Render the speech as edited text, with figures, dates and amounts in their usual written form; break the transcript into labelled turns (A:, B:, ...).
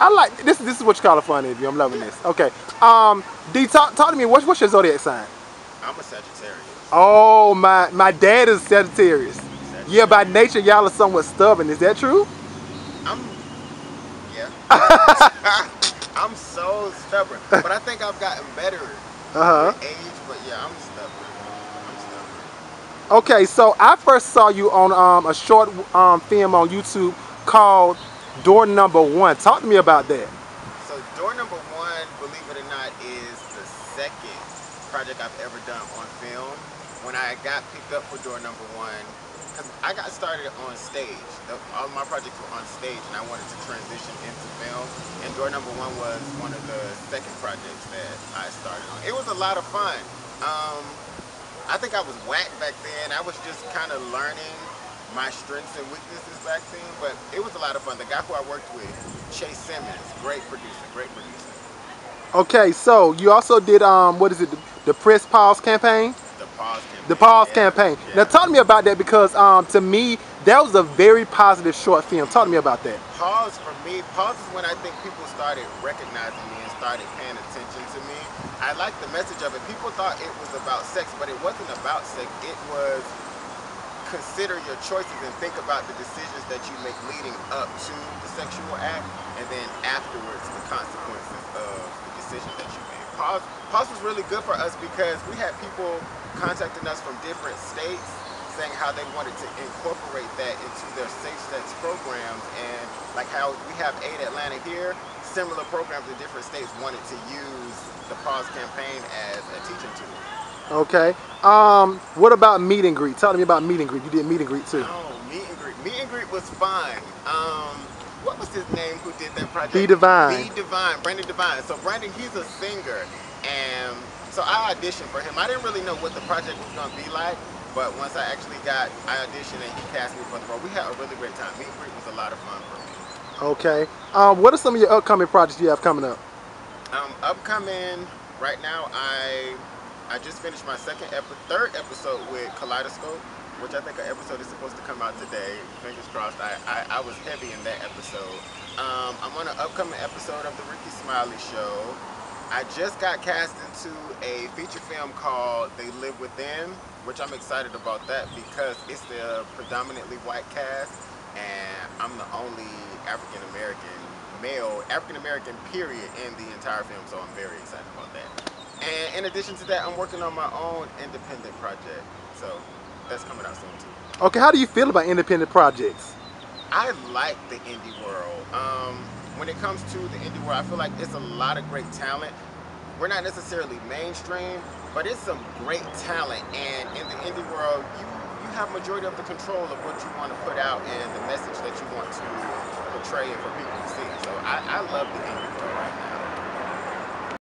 A: I like this. This is what you call a fun interview. I'm loving this. Okay. D, talk to me. What's your zodiac sign?
B: I'm a Sagittarius.
A: Oh, my dad is Sagittarius. Yeah, by
B: Sagittarius.
A: nature y'all are somewhat stubborn. Is that true?
B: I'm yeah. I'm so stubborn, but I think I've gotten better
A: Uh huh.
B: with age. But yeah, I'm stubborn. I'm stubborn.
A: Okay, so I first saw you on a short film on YouTube called Door Number One. Talk to me about that.
B: So door number one, believe it or not, is the second project I've ever done on film. When I got picked up for door number one, because I got started on stage. All of my projects were on stage, and I wanted to transition into film. And door number one was one of the second projects that I started on. It was a lot of fun. Um, I think I was whack back then. I was just kind of learning my strengths and weaknesses back then, but it was a lot of fun. The guy who I worked with, Chase Simmons, great producer, great producer.
A: Okay, so you also did what is it, the Press Pause campaign?
B: The Pause
A: The
B: campaign,
A: Pause
B: yeah,
A: campaign. Now
B: yeah.
A: talk to me about that because to me that was a very positive short film. Talk to me about that.
B: Pause for me, pause is when I think people started recognizing me and started paying attention to me. I liked the message of it. People thought it was about sex, but it wasn't about sex. It was consider your choices and think about the decisions that you make leading up to the sexual act, and then afterwards the consequences of the decision that you made. Pause was really good for us because we had people contacting us from different states saying how they wanted to incorporate that into their safe sex programs, and like how we have Aid Atlanta here, similar programs in different states wanted to use the Pause campaign as a teaching tool.
A: Okay. What about meet and greet? Talk to me about meet and greet. You did meet and greet too.
B: Oh, meet and greet. Meet and greet was fun. What was his name who did that project?
A: Be Divine.
B: Be Divine, Brandon Divine. So Brandon, he's a singer, and so I auditioned for him. I didn't really know what the project was gonna be like, but once I auditioned and he cast me for the role. We had a really great time. Meet and greet was a lot of fun for me.
A: Okay. What are some of your upcoming projects you have coming up?
B: Upcoming right now, I just finished my third episode with Kaleidoscope, which I think an episode is supposed to come out today. Fingers crossed. I was heavy in that episode. I'm on an upcoming episode of the Rickey Smiley Show. I just got cast into a feature film called They Live Within, which I'm excited about that because it's the predominantly white cast, and I'm the only African American male, African American period, in the entire film, so I'm very excited about that. And in addition to that, I'm working on my own independent project, so that's coming out soon too.
A: Okay. How do you feel about independent projects?
B: I like the indie world. When it comes to the indie world, I feel like it's a lot of great talent. We're not necessarily mainstream, but it's some great talent, and in the indie world, you have majority of the control of what you want to put out and the message that you want to portray and for people to see. So I love the indie world right now.